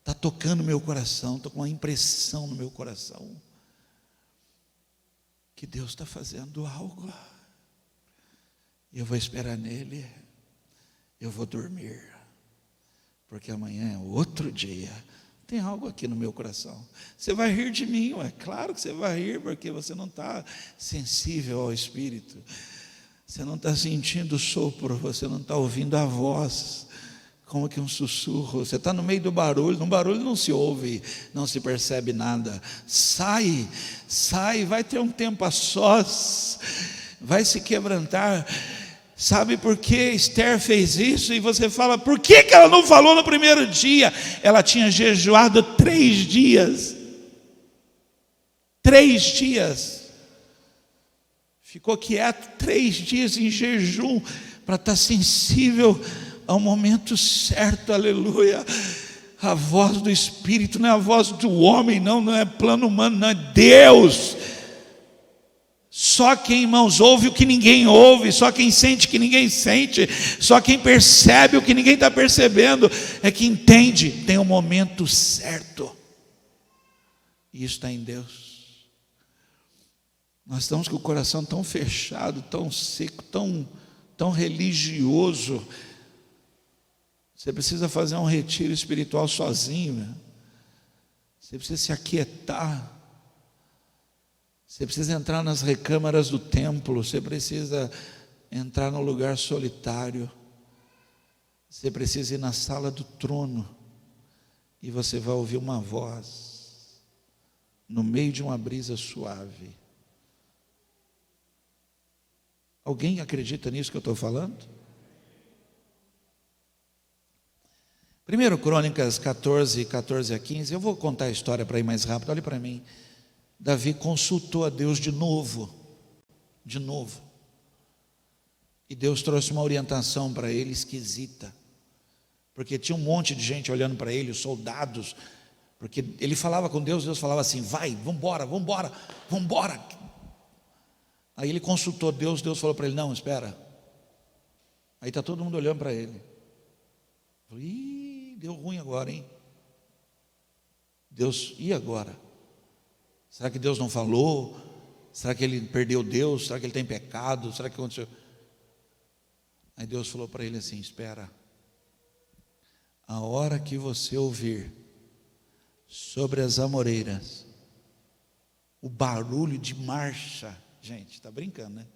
Está tocando meu coração, estou com uma impressão no meu coração. Que Deus está fazendo algo. Eu vou esperar nele. Eu vou dormir. Porque amanhã é outro dia. Tem algo aqui no meu coração. Você vai rir de mim, é claro que você vai rir, porque você não está sensível ao Espírito. Você não está sentindo o sopro, você não está ouvindo a voz, como que um sussurro. Você está no meio do barulho, no barulho não se ouve, não se percebe nada. Sai, vai ter um tempo a sós, vai se quebrantar. Sabe por que Esther fez isso? E você fala: por que ela não falou no primeiro dia? Ela tinha jejuado 3 dias. 3 dias. Ficou quieto 3 dias em jejum, para estar sensível ao momento certo. Aleluia. A voz do Espírito não é a voz do homem, não é plano humano, não, é Deus. Só quem, irmãos, ouve o que ninguém ouve, só quem sente o que ninguém sente, só quem percebe o que ninguém está percebendo, é que entende, tem um momento certo, e isso está em Deus. Nós estamos com o coração tão fechado, tão seco, tão religioso. Você precisa fazer um retiro espiritual sozinho, você precisa se aquietar. Você precisa entrar nas recâmaras do templo, você precisa entrar no lugar solitário, você precisa ir na sala do trono, e você vai ouvir uma voz, no meio de uma brisa suave. Alguém acredita nisso que eu estou falando? 1 Crônicas 14, 14 a 15, eu vou contar a história para ir mais rápido, olhe para mim. Davi consultou a Deus de novo. E Deus trouxe uma orientação para ele esquisita. Porque tinha um monte de gente olhando para ele, os soldados. Porque ele falava com Deus, Deus falava assim: vai, vambora. Aí ele consultou Deus, Deus falou para ele: não, espera. Aí está todo mundo olhando para ele. Falei: ih, deu ruim agora, hein? Deus, e agora? Será que Deus não falou? Será que ele perdeu Deus? Será que ele tem pecado? Será que aconteceu? Aí Deus falou para ele assim: espera. A hora que você ouvir sobre as amoreiras o barulho de marcha, gente, está brincando, né?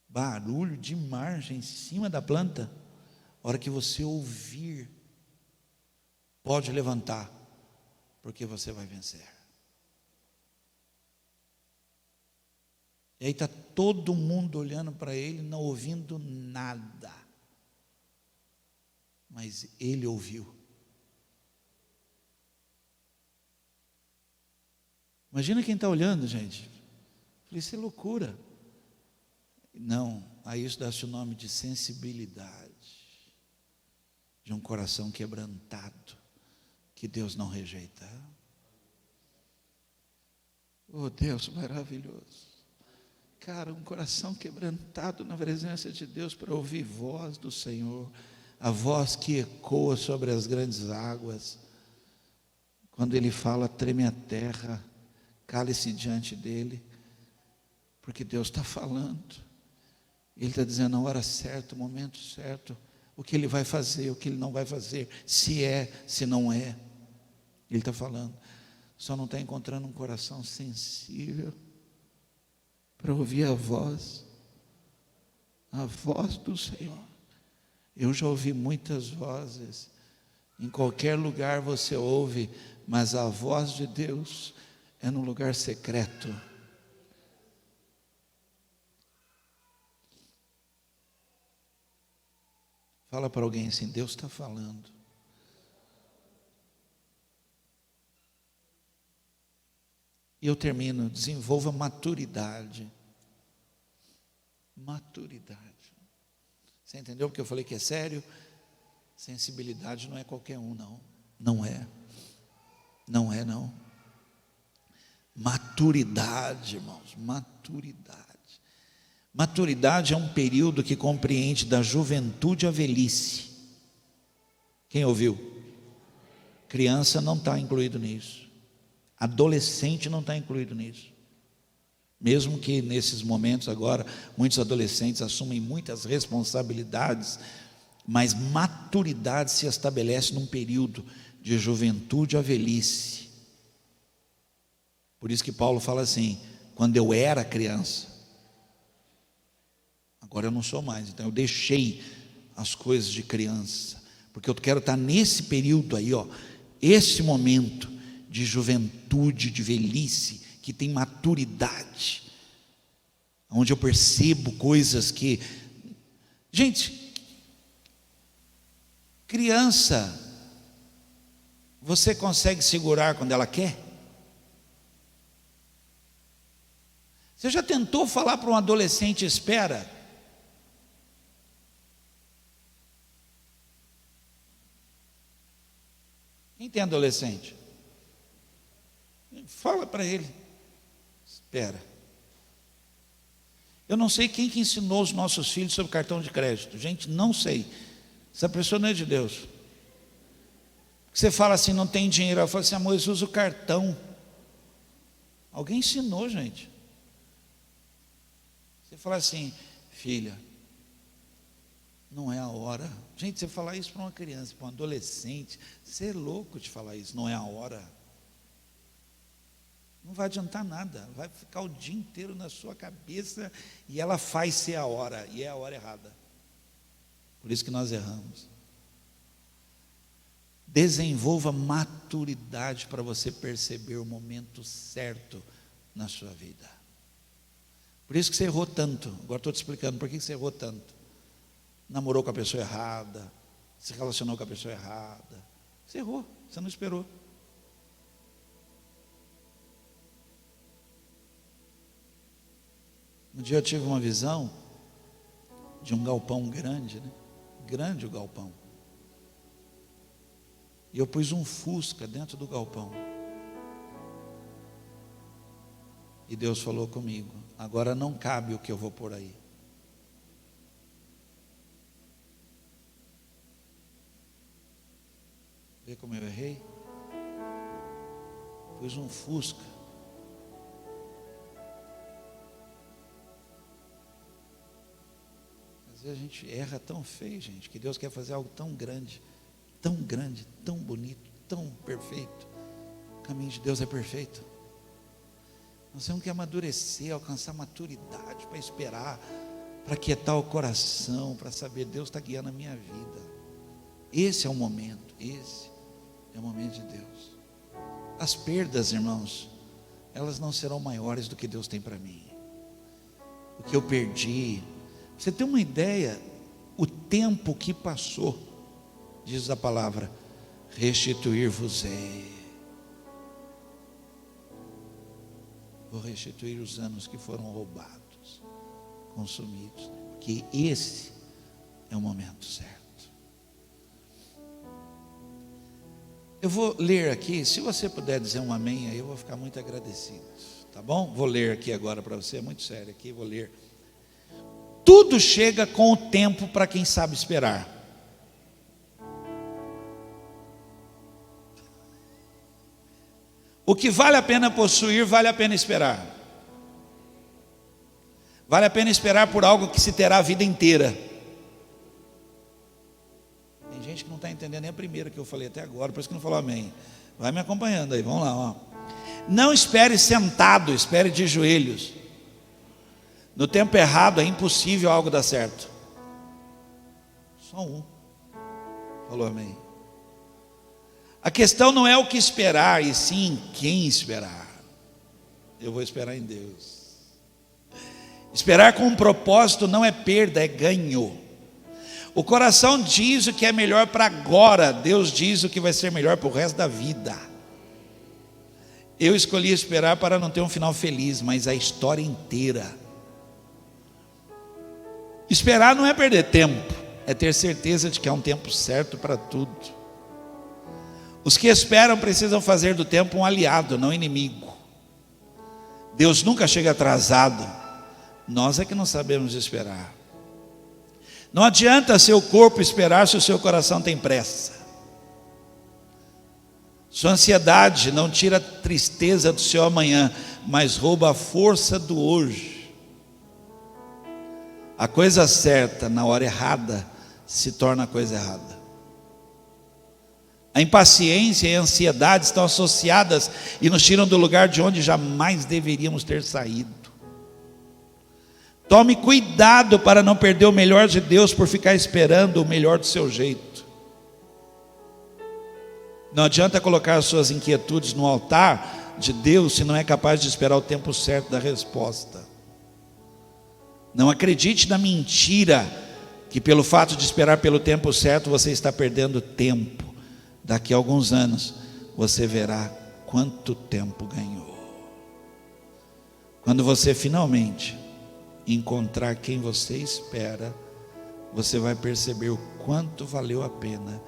Barulho de marcha em cima da planta. A hora que você ouvir, pode levantar, porque você vai vencer. E aí está todo mundo olhando para ele, não ouvindo nada. Mas ele ouviu. Imagina quem está olhando, gente. Falei: isso é loucura. Não, a isso dá-se o nome de sensibilidade, de um coração quebrantado, que Deus não rejeita. Oh, Deus maravilhoso. Cara, um coração quebrantado na presença de Deus para ouvir voz do Senhor, a voz que ecoa sobre as grandes águas. Quando Ele fala, treme a terra, cale-se diante dEle, porque Deus está falando. Ele está dizendo a hora certa, o momento certo, o que Ele vai fazer, o que Ele não vai fazer, se é, se não é. Ele está falando. Só não está encontrando um coração sensível para ouvir a voz do Senhor. Eu já ouvi muitas vozes, em qualquer lugar você ouve, mas a voz de Deus é no lugar secreto. Fala para alguém assim: Deus está falando. E eu termino: desenvolva maturidade. Maturidade. Você entendeu porque eu falei que é sério? Sensibilidade não é qualquer um, não. Não é. Não é, não. Maturidade, irmãos, maturidade. Maturidade é um período que compreende da juventude à velhice. Quem ouviu? Criança não está incluído nisso. Adolescente não está incluído nisso. Mesmo que nesses momentos agora, muitos adolescentes assumem muitas responsabilidades, mas maturidade se estabelece num período de juventude à velhice. Por isso que Paulo fala assim: quando eu era criança, agora eu não sou mais, então eu deixei as coisas de criança, porque eu quero estar nesse período aí, esse momento de juventude, de velhice, que tem maturidade, onde eu percebo coisas que, gente, criança, você consegue segurar quando ela quer? Você já tentou falar para um adolescente: espera? Quem tem adolescente? Fala para ele: espera. Eu não sei quem que ensinou os nossos filhos sobre cartão de crédito. Gente, não sei. Essa pessoa não é de Deus. Você fala assim: não tem dinheiro. Ela fala assim: amor, usa o cartão. Alguém ensinou, gente. Você fala assim: filha, não é a hora. Gente, você falar isso para uma criança, para um adolescente, você é louco de falar isso. Não é a hora. Não vai adiantar nada, vai ficar o dia inteiro na sua cabeça e ela faz ser a hora, e é a hora errada. Por isso que nós erramos. Desenvolva maturidade para você perceber o momento certo na sua vida. Por isso que você errou tanto. Agora estou te explicando por que você errou tanto. Namorou com a pessoa errada, se relacionou com a pessoa errada. Você errou, você não esperou. Um dia eu tive uma visão de um galpão grande, né? Grande o galpão. E eu pus um Fusca dentro do galpão. E Deus falou comigo: agora não cabe o que eu vou pôr aí. Vê como eu errei? Pus um Fusca. Às vezes a gente erra tão feio, gente, que Deus quer fazer algo tão grande, tão bonito, tão perfeito. O caminho de Deus é perfeito. Nós temos que amadurecer, alcançar maturidade para esperar, para quietar o coração, para saber: Deus está guiando a minha vida. Esse é o momento, esse é o momento de Deus. As perdas, irmãos, elas não serão maiores do que Deus tem para mim. O que eu perdi, você tem uma ideia, o tempo que passou, diz a palavra, restituir-vos-ei. Vou restituir os anos que foram roubados, consumidos, porque esse é o momento certo. Eu vou ler aqui, se você puder dizer um amém aí, eu vou ficar muito agradecido, tá bom? Vou ler aqui agora para você, é muito sério aqui, vou ler. Tudo chega com o tempo para quem sabe esperar. O que vale a pena possuir, vale a pena esperar. Vale a pena esperar por algo que se terá a vida inteira. Tem gente que não está entendendo nem a primeira que eu falei até agora, por isso que não falou amém. Vai me acompanhando aí, vamos lá. Ó. Não espere sentado, espere de joelhos. No tempo errado é impossível algo dar certo. Só um falou amém. A questão não é o que esperar, e sim quem esperar. Eu vou esperar em Deus. Esperar com um propósito não é perda, é ganho. O coração diz o que é melhor para agora, Deus diz o que vai ser melhor para o resto da vida. Eu escolhi esperar para não ter um final feliz, mas a história inteira. Esperar não é perder tempo, é ter certeza de que há um tempo certo para tudo. Os que esperam precisam fazer do tempo um aliado, não inimigo. Deus nunca chega atrasado, nós é que não sabemos esperar. Não adianta seu corpo esperar se o seu coração tem pressa. Sua ansiedade não tira a tristeza do seu amanhã, mas rouba a força do hoje. A coisa certa na hora errada se torna a coisa errada. A impaciência e a ansiedade estão associadas e nos tiram do lugar de onde jamais deveríamos ter saído. Tome cuidado para não perder o melhor de Deus por ficar esperando o melhor do seu jeito. Não adianta colocar as suas inquietudes no altar de Deus se não é capaz de esperar o tempo certo da resposta. Não acredite na mentira que pelo fato de esperar pelo tempo certo você está perdendo tempo. Daqui a alguns anos você verá quanto tempo ganhou. Quando você finalmente encontrar quem você espera, você vai perceber o quanto valeu a pena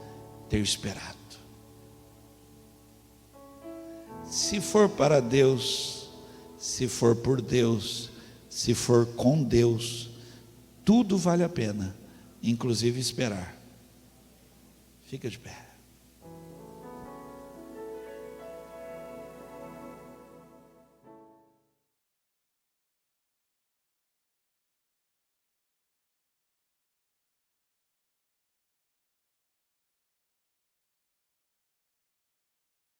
ter esperado. Se for para Deus, se for por Deus, se for com Deus, tudo vale a pena, inclusive esperar. Fica de pé.